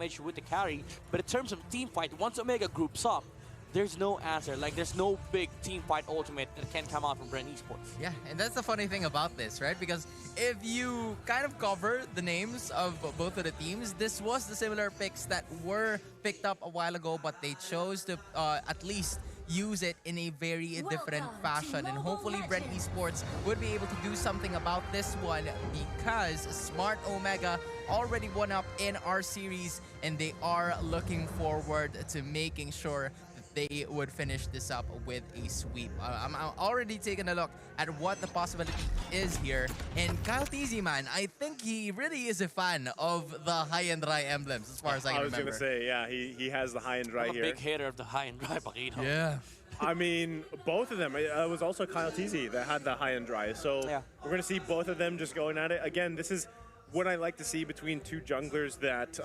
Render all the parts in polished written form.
damage with the carry. But in terms of team fight, once Omega groups up, there's no answer. Like, there's no big team fight ultimate that can come out from Bren Esports. Yeah, and that's the funny thing about this, right? Because if you kind of cover the names of both of the teams, this was the similar picks that were picked up a while ago, but they chose to at least use it in a very different fashion. And hopefully Bren Esports would be able to do something about this one, because Smart Omega already won up in our series, and they are looking forward to making sure they would finish this up with a sweep. I'm already taking a look at what the possibility is here. And Kyle TZ, man, I think he really is a fan of the high and dry emblems, as far as I can remember. I was going to say, yeah, he has the high and dry here. I'm a big hater of the high and dry Paquito. Yeah. I mean, both of them. It was also Kyle TZ that had the high and dry. So yeah, we're going to see both of them just going at it. Again, this is what I like to see between two junglers that,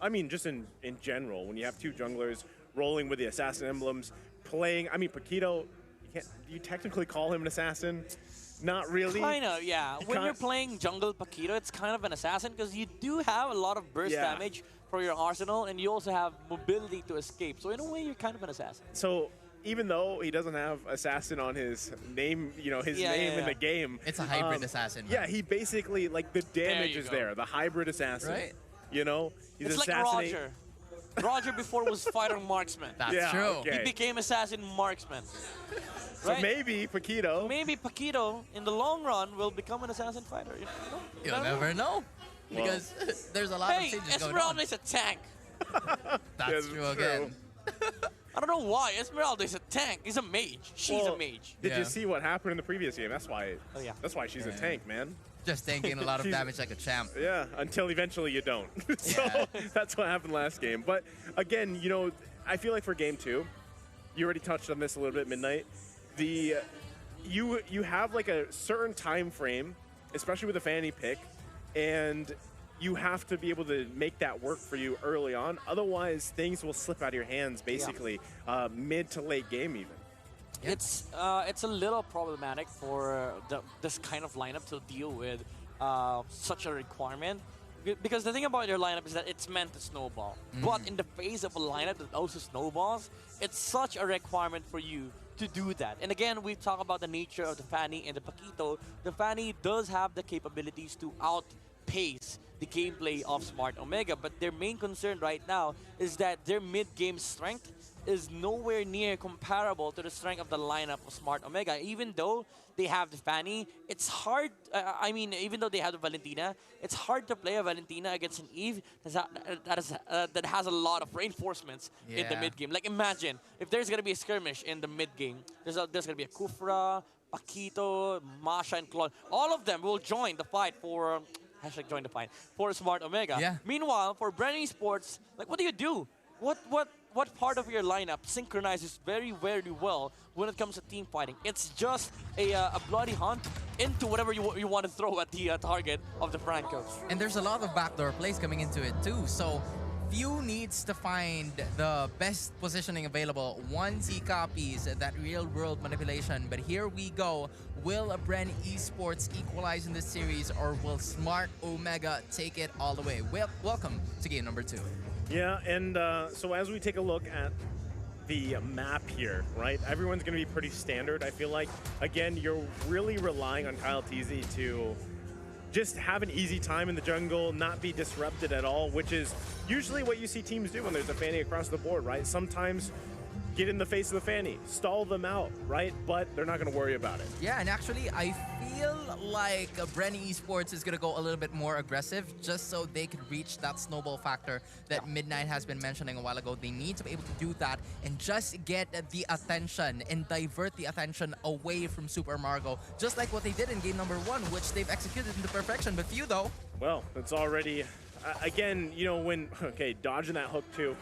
I mean, just in general, when you have two junglers rolling with the assassin emblems, playing. I mean, Paquito, do you technically call him an assassin? Not really. Kind of, yeah. When you're playing jungle Paquito, it's kind of an assassin because you do have a lot of burst damage for your arsenal, and you also have mobility to escape. So in a way, you're kind of an assassin. So even though he doesn't have assassin on his name, you know, his name in the game, it's a hybrid assassin. Man. Yeah, he basically, like, the damage is there. The hybrid assassin. Right. You know, he's it's like Roger. Roger before was fighter marksman. That's true. Okay. He became assassin marksman. So maybe Paquito. Maybe Paquito, in the long run, will become an assassin fighter. You'll never know. Because there's a lot of changes going on. Esmeralda is a tank. That's true again. I don't know why. Esmeralda is a tank. He's a mage. She's a mage. Did you see what happened in the previous game? That's why. Oh, yeah. That's why she's a tank, man. Just tanking a lot of damage like a champ. Yeah, until eventually you don't. So that's what happened last game. But again, you know, I feel like for game 2, you already touched on this a little bit, Midnight. You have like a certain time frame, especially with a Fanny pick, and you have to be able to make that work for you early on. Otherwise, things will slip out of your hands, basically, mid to late game even. It's a little problematic for this kind of lineup to deal with such a requirement, because the thing about your lineup is that it's meant to snowball. But in the face of a lineup that also snowballs, it's such a requirement for you to do that. And again, we talk about the nature of the Fanny and the Paquito. The Fanny does have the capabilities to outpace the gameplay of Smart Omega, but their main concern right now is that their mid-game strength is nowhere near comparable to the strength of the lineup of Smart Omega. Even though they have the Fanny, it's hard. I mean, even though they have the Valentina, it's hard to play a Valentina against an Eve that has a lot of reinforcements in the mid game. Like, imagine if there's gonna be a skirmish in the mid game. There's gonna be a Kufra, Paquito, Masha, and Claude. All of them will join the fight for #join the fight for Smart Omega. Yeah. Meanwhile, for Bren Esports, like, what do you do? What part of your lineup synchronizes very, very well when it comes to team fighting? It's just a bloody hunt into whatever you want to throw at the target of the Francos. And there's a lot of backdoor plays coming into it too. So Few needs to find the best positioning available once he copies that real-world manipulation. But here we go. Will Bren Esports equalize in this series, or will Smart Omega take it all the way? Welcome to game number 2. Yeah, and so as we take a look at the map here, right? Everyone's going to be pretty standard, I feel like. Again, you're really relying on Kyle TZ to just have an easy time in the jungle, not be disrupted at all, which is usually what you see teams do when there's a Fanny across the board, right? Sometimes get in the face of the Fanny, stall them out, right? But they're not going to worry about it. Yeah, and actually, I feel like Bren Esports is going to go a little bit more aggressive just so they can reach that snowball factor that Midnight has been mentioning a while ago. They need to be able to do that and just get the attention and divert the attention away from Super Margo, just like what they did in game number 1, which they've executed into perfection. But Few, though. Well, it's already, again, you know, when, okay, dodging that hook too.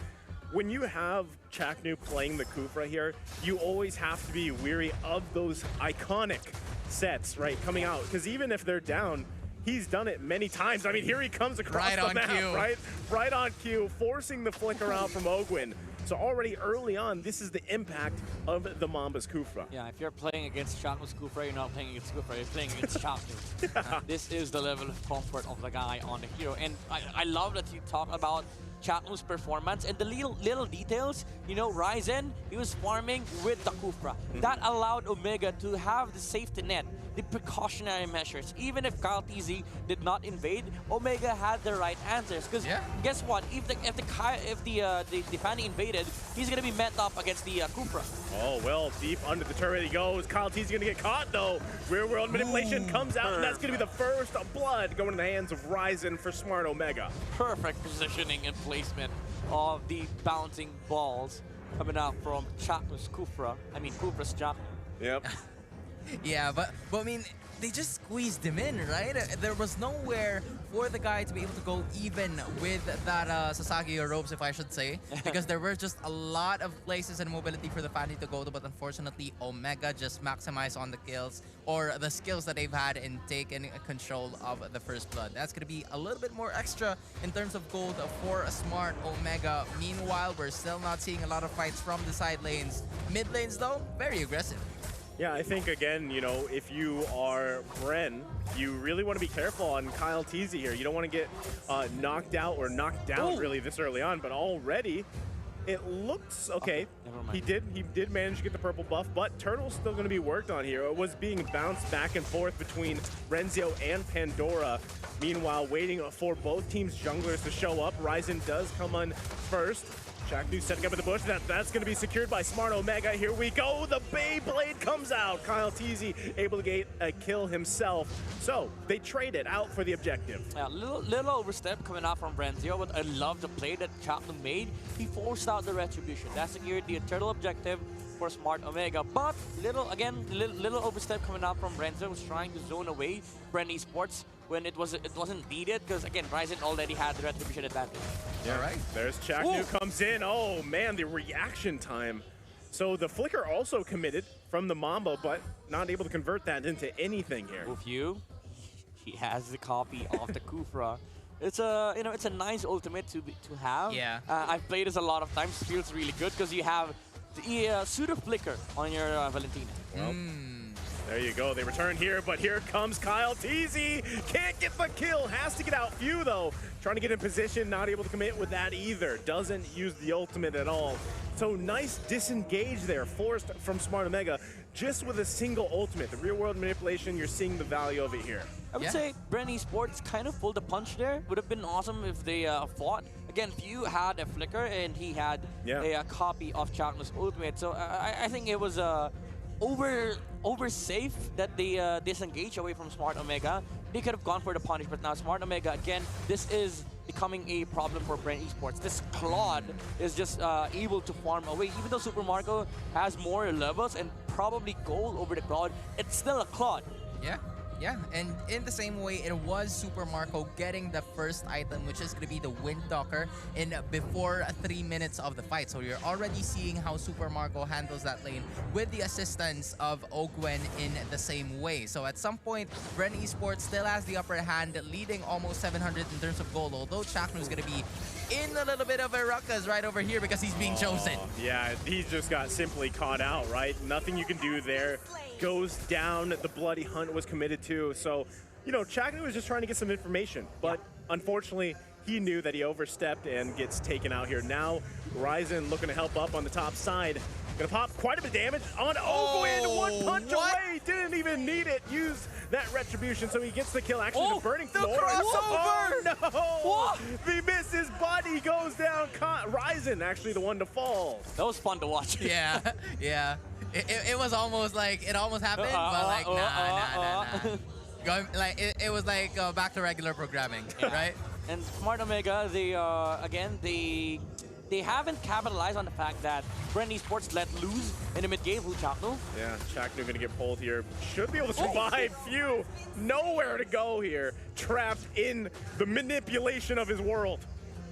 When you have Chaknu playing the Kufra here, you always have to be weary of those iconic sets, right, coming out. Because even if they're down, he's done it many times. I mean, here he comes across the map, right? Right on cue, forcing the flicker out from Ogwin. So already early on, this is the impact of the Mamba's Kufra. Yeah, if you're playing against Chaknu's Kufra, you're not playing against Kufra, you're playing against Chaknu. This is the level of comfort of the guy on the hero. And I love that you talk about Chatnu's performance and the little details. You know, Ryzen, he was farming with the Kufra. That allowed Omega to have the safety net, the precautionary measures. Even if Kyle TZ did not invade, Omega had the right answers. Because guess what? If the Fanny invaded, he's gonna be met up against the Kufra. Oh, well, deep under the turret he goes. Kyle T's gonna get caught though. Real world manipulation comes out, and that's gonna be the first blood going in the hands of Ryzen for Smart Omega. Perfect positioning and placement of the bouncing balls coming out from Chatnu's Kufra. I mean, Kufra's Chatnu. Yep. Yeah, but I mean, they just squeezed him in, right? There was nowhere for the guy to be able to go even with that Sasagi ropes, if I should say, because there were just a lot of places and mobility for the Fanny to go to, but unfortunately, Omega just maximized on the kills or the skills that they've had in taking control of the first blood. That's going to be a little bit more extra in terms of gold for a Smart Omega. Meanwhile, we're still not seeing a lot of fights from the side lanes. Mid lanes, though, very aggressive. Yeah, I think, again, you know, if you are Bren, you really want to be careful on Kyle TZ here. You don't want to get knocked out or knocked down really this early on, but already it looks okay. He did manage to get the purple buff, but Turtle's still going to be worked on here. It was being bounced back and forth between Renzio and Pandora. Meanwhile, waiting for both teams' junglers to show up. Ryzen does come on first. Chaknu setting up in the bush. That's going to be secured by Smart Omega. Here we go. The Beyblade comes out. Kyle TZ able to get a kill himself. So they trade it out for the objective. Yeah, little overstep coming out from Brenzio, but I love the play that Chaknu made. He forced out the retribution. That secured the eternal objective for Smart Omega. But little overstep coming out from Brenzio, was trying to zone away Bren Esports when it wasn't needed, because again, Ryzen already had the retribution advantage. Yeah, right. There's Chaknu comes in. Oh man, the reaction time. So the flicker also committed from the Mambo, but not able to convert that into anything here. With you, he has the copy of the Kufra. It's a it's a nice ultimate to have. Yeah. I've played this a lot of times. It feels really good because you have the pseudo flicker on your Valentina. Well, there you go. They return here, but here comes Kyle TZ. Can't get the kill. Has to get out. Few, though, trying to get in position. Not able to commit with that either. Doesn't use the ultimate at all. So nice disengage there, forced from Smart Omega, just with a single ultimate. The real-world manipulation, you're seeing the value of it here. I would say Bren Esports kind of pulled a punch there. Would have been awesome if they fought. Again, Few had a flicker, and he had a copy of Chaknu's ultimate. So I think it was over safe that they disengage away from Smart Omega. They could have gone for the punish, but now Smart Omega, again, this is becoming a problem for Bren Esports. This Claude is just able to farm away. Even though Super Marco has more levels and probably gold over the Claude, it's still a Claude. Yeah. Yeah, and in the same way, it was Super Marco getting the first item, which is going to be the Wind Talker, in before 3 minutes of the fight. So you're already seeing how Super Marco handles that lane with the assistance of Ogwen in the same way. So at some point, Bren Esports still has the upper hand, leading almost 700 in terms of gold, although Chaknu is going to be in a little bit of a ruckus right over here because he's being chosen. Yeah, he just got simply caught out, right? Nothing you can do there. Goes down. The bloody hunt was committed to. So, you know, Chaknu was just trying to get some information, but unfortunately, he knew that he overstepped and gets taken out here. Now, Ryzen looking to help up on the top side. Gonna pop quite a bit of damage on Ogwen. One punch away. Didn't even need it. Used that retribution, so he gets the kill. Actually, the burning floor. Oh, no! He missed his body. Goes down. Ryzen actually the one to fall. That was fun to watch. Yeah, yeah. It was almost like, it almost happened, but like, nah. Going, like, it was like back to regular programming, right? And Smart Omega, they haven't capitalized on the fact that Bren Esports let loose in the mid-game with Chaknu. Yeah, Chaknu gonna get pulled here. Should be able to survive. Few, nowhere to go here. Trapped in the manipulation of his world.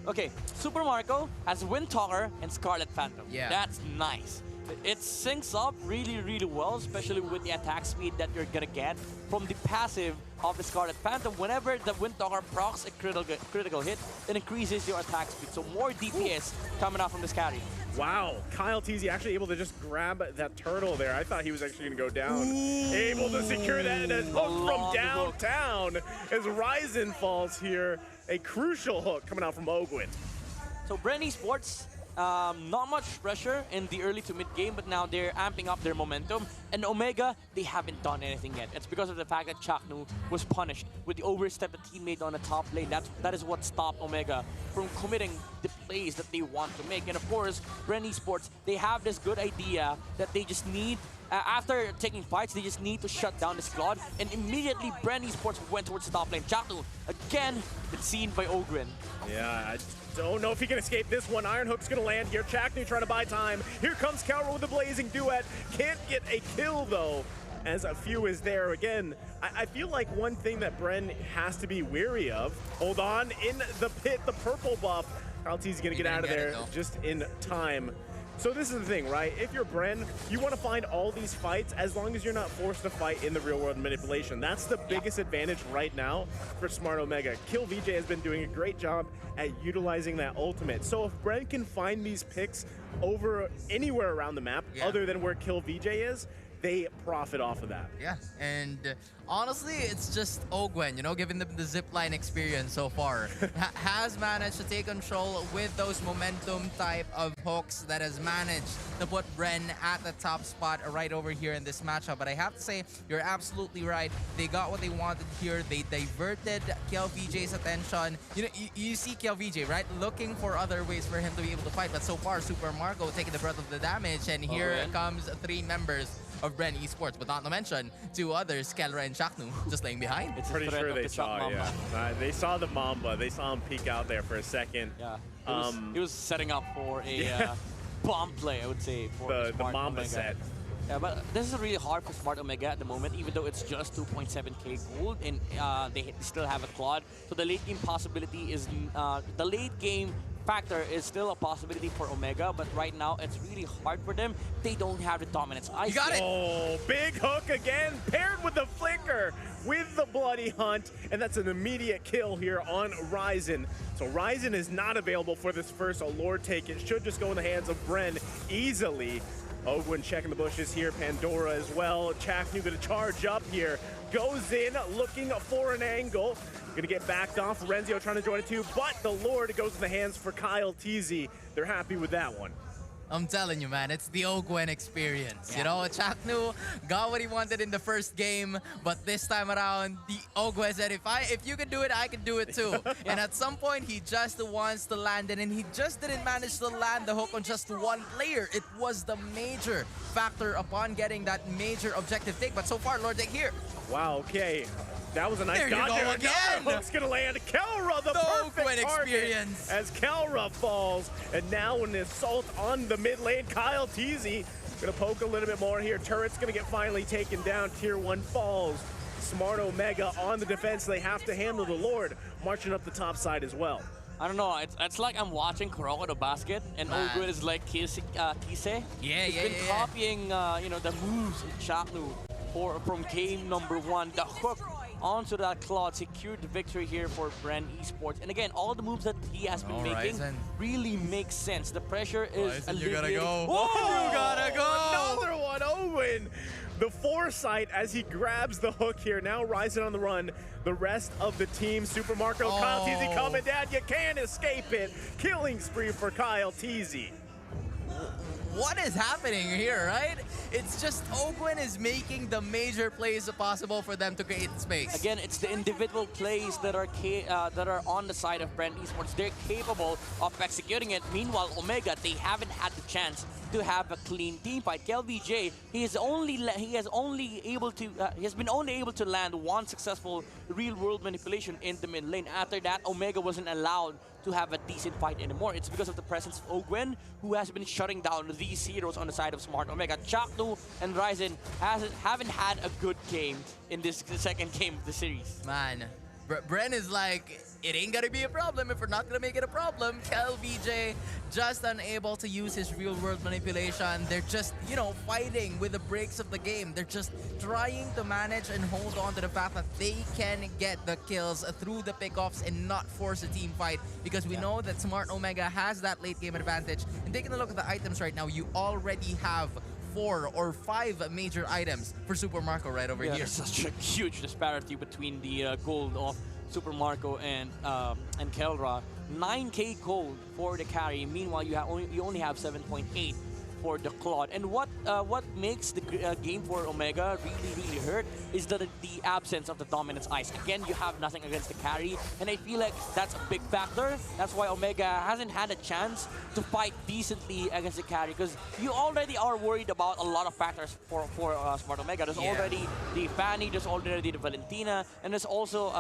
Okay, Super Marco has Wind Talker and Scarlet Phantom. Yeah. That's nice. It syncs up really, really well, especially with the attack speed that you're gonna get from the passive of the Scarlet Phantom. Whenever the Wind Talker procs a critical hit, it increases your attack speed. So more DPS coming out from this carry. Wow, Kyle TZ actually able to just grab that turtle there. I thought he was actually gonna go down. Able to secure that hook from downtown as Ryzen falls here. A crucial hook coming out from Ogwen. So Bren Esports, not much pressure in the early to mid game, but now they're amping up their momentum. And Omega, they haven't done anything yet. It's because of the fact that Chaknu was punished with the overstep a teammate on the top lane. That is what stopped Omega from committing the plays that they want to make. And of course, Bren Esports, they have this good idea that they just need after taking fights, they just need to shut down this Claude, and immediately Bren Esports went towards the top lane. Chaknu, again, it's seen by Ogren. Yeah, I don't know if he can escape this one. Iron Hook's gonna land here. Chaknu trying to buy time. Here comes Calro with the Blazing Duet. Can't get a kill though, as a few is there. Again, I feel like one thing that Bren has to be weary of. Hold on, in the pit, the purple buff. Carlt's gonna get out of there just in time. So this is the thing, right? If you're Bren, you want to find all these fights as long as you're not forced to fight in the real world manipulation. That's the biggest advantage right now for Smart Omega. Kill VJ has been doing a great job at utilizing that ultimate. So if Bren can find these picks over anywhere around the map other than where Kill VJ is, they profit off of that. Yeah, and honestly, it's just Ogwen, you know, giving them the zipline experience so far. Has managed to take control with those momentum type of hooks that has managed to put Bren at the top spot right over here in this matchup. But I have to say, you're absolutely right. They got what they wanted here. They diverted KLVJ's attention. You know, you see KLVJ, right? Looking for other ways for him to be able to fight. But so far, Super Marco taking the brunt of the damage. And here comes 3 members of Bren Esports, but not to mention 2 others, Kelra and Chaknu, just laying behind. It's pretty sure they saw, they saw the Mamba. They saw him peek out there for a second. Yeah, he was setting up for a bomb play, I would say, for the Mamba Omega. set. Yeah, but this is really hard for Smart Omega at the moment, even though it's just 2.7k gold, and they still have a Claude. So the late game possibility is, the late game factor is still a possibility for Omega, but right now it's really hard for them. They don't have the dominance. You got it! Oh, big hook again, paired with the flicker with the Bloody Hunt, and that's an immediate kill here on Ryzen. So Ryzen is not available for this first Allure take. It should just go in the hands of Bren easily. Ogwen checking the bushes here, Pandora as well. Chaknu gonna charge up here, goes in looking for an angle. Gonna get backed off. Renzio trying to join it too, but the Lord goes in the hands for Kyle TZ. They're happy with that one. I'm telling you, man, it's the Ogwen experience. You know, Chaknu got what he wanted in the first game, but this time around, the Ogwen said, if you can do it, I can do it too. And at some point, he just wants to land it, and he just didn't manage to land the hook on just one player. It was the major factor upon getting that major objective take, but so far, Lord Dick here. Wow, okay. That was a nice dodge. There you go again. Hook's gonna land. Kelra, the perfect experience. As Kelra falls. And now an assault on the mid lane. Kyle TZ gonna poke a little bit more here. Turret's gonna get finally taken down. Tier 1 falls. Smart Omega on the defense. They have to handle the Lord marching up the top side as well. I don't know, it's like I'm watching Kuroko the basket, and Ogren is like Tise. He's been copying, you know, the moves of Chaknu from game number 1. The hook onto that Claude secured the victory here for Bren Esports. And again, all the moves that he has been making really make sense. The pressure is you gotta go. Oh, you gotta go. Another one, Owen. The foresight as he grabs the hook here. Now Ryzen on the run. The rest of the team, Super Marco, Kyle TZ coming down. You can't escape it. Killing spree for Kyle TZ. What is happening here, right? It's just Ogwen is making the major plays possible for them to create space. Again, it's the individual plays that are on the side of Bren Esports. They're capable of executing it. Meanwhile, Omega, they haven't had the chance to have a clean team fight. KLVJ, he has been only able to land one successful real-world manipulation in the mid lane. After that, Omega wasn't allowed to have a decent fight anymore. It's because of the presence of Ogwen, who has been shutting down these heroes on the side of Smart Omega. Chaknu and Ryzen haven't had a good game in this second game of the series. Man, Bren is like, it ain't gonna be a problem if we're not gonna make it a problem. KLVJ just unable to use his real-world manipulation. They're just, you know, fighting with the breaks of the game. They're just trying to manage and hold on to the fact that they can get the kills through the pickoffs and not force a team fight, because we know that Smart Omega has that late game advantage. And taking a look at the items right now, you already have 4 or 5 major items for Super Marco right over here. There's such a huge disparity between the gold of Super Marco and Kelra. 9K gold for the carry. Meanwhile, you only have 7.8 for the Claude. And what makes the game for Omega really hurt is the absence of the Dominance Ice. Again, you have nothing against the carry, and I feel like that's a big factor. That's why Omega hasn't had a chance to fight decently against the carry, because you already are worried about a lot of factors for Smart Omega. There's already the Fanny, there's already the Valentina, and there's also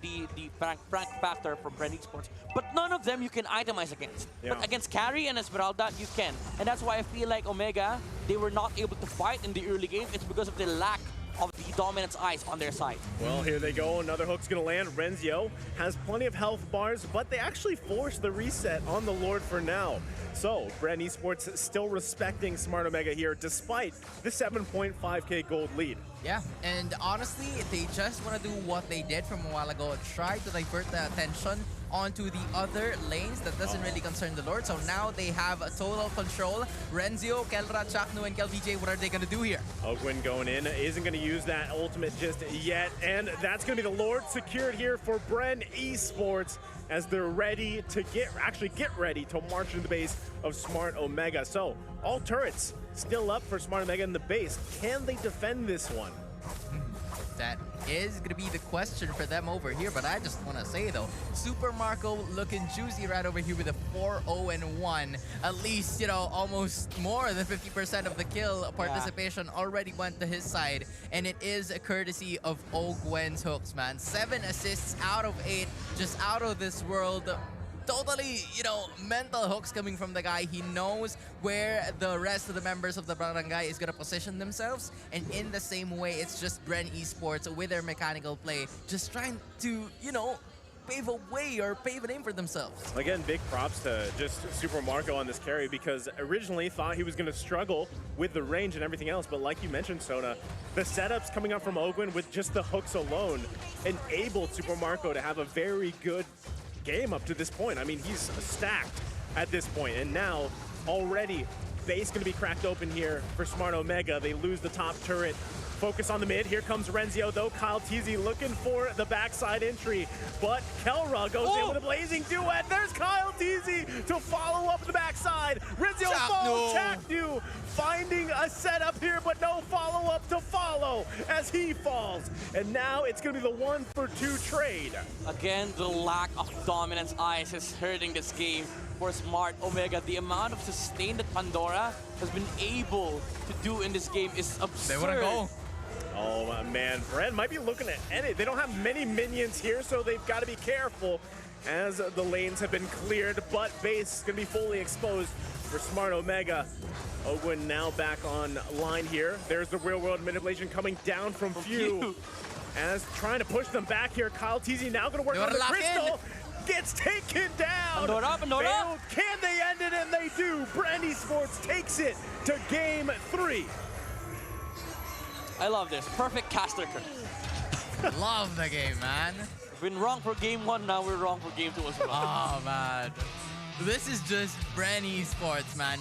the Frank factor from Bren Esports. But none of them you can itemize against. Yeah. But against carry and Esmeralda, you can. And that's why I feel like Omega, they were not able to fight in the early game. It's because of the lack of the Dominance Ice on their side. Well, here they go. Another hook's going to land. Renzio has plenty of health bars, but they actually forced the reset on the Lord for now. So, Bren Esports still respecting Smart Omega here, despite the 7.5K gold lead. Yeah, and honestly, they just want to do what they did from a while ago, try to divert the attention onto the other lanes that doesn't really concern the Lord. So now they have a total control. Renzio, Kelra, Chaknu, and KelVJ, what are they going to do here? Ogwin going in, isn't going to use that ultimate just yet, and that's going to be the Lord secured here for Bren Esports as they're ready to get ready to march into the base of Smart Omega. So all turrets still up for Smart Omega in the base. Can they defend this one? That is going to be the question for them over here, but I just want to say though, Super Marco looking juicy right over here with a 4-0-1. At least, you know, almost more than 50% of the kill participation already went to his side, and it is a courtesy of Ogwen's hooks, man. 7 assists out of 8, just out of this world. Totally, you know, mental hooks coming from the guy. He knows where the rest of the members of the barangay is going to position themselves. And in the same way, it's just Bren Esports with their mechanical play, just trying to, you know, pave a way or pave a name for themselves. Again, big props to just Super Marco on this carry, because originally thought he was going to struggle with the range and everything else. But like you mentioned, Sona, the setups coming up from Ogwin with just the hooks alone enabled Super Marco to have a very good game up to this point. I mean, he's stacked at this point, and now already base going to be cracked open here for Smart Omega. They lose the top turret. Focus on the mid. Here comes Renzio, though. Kyle Teasy looking for the backside entry, but Kelra goes in with a blazing duet. There's Kyle Teasy to follow up the backside. Renzio falls. Chaknu finding a setup here, but no follow-up to follow as he falls. And now it's going to be the 1-for-2 trade. Again, the lack of Dominance Ice is hurting this game for Smart Omega. The amount of sustain that Pandora has been able to do in this game is absurd. They want to go. Oh man, Bren might be looking at edit. They don't have many minions here, so they've got to be careful as the lanes have been cleared, but base is going to be fully exposed for Smart Omega. Ogwin now back on line here. There's the real world manipulation coming down from Few. As trying to push them back here. Kyle Teasy now going to work on the crystal. Gets taken down. Pandora. Can they end it? And they do. Bren Esports takes it to game 3. I love this. Perfect caster curve. Love the game, man. We've been wrong for game 1, now we're wrong for game 2 as well. Oh, man. This is just Bren Esports, man.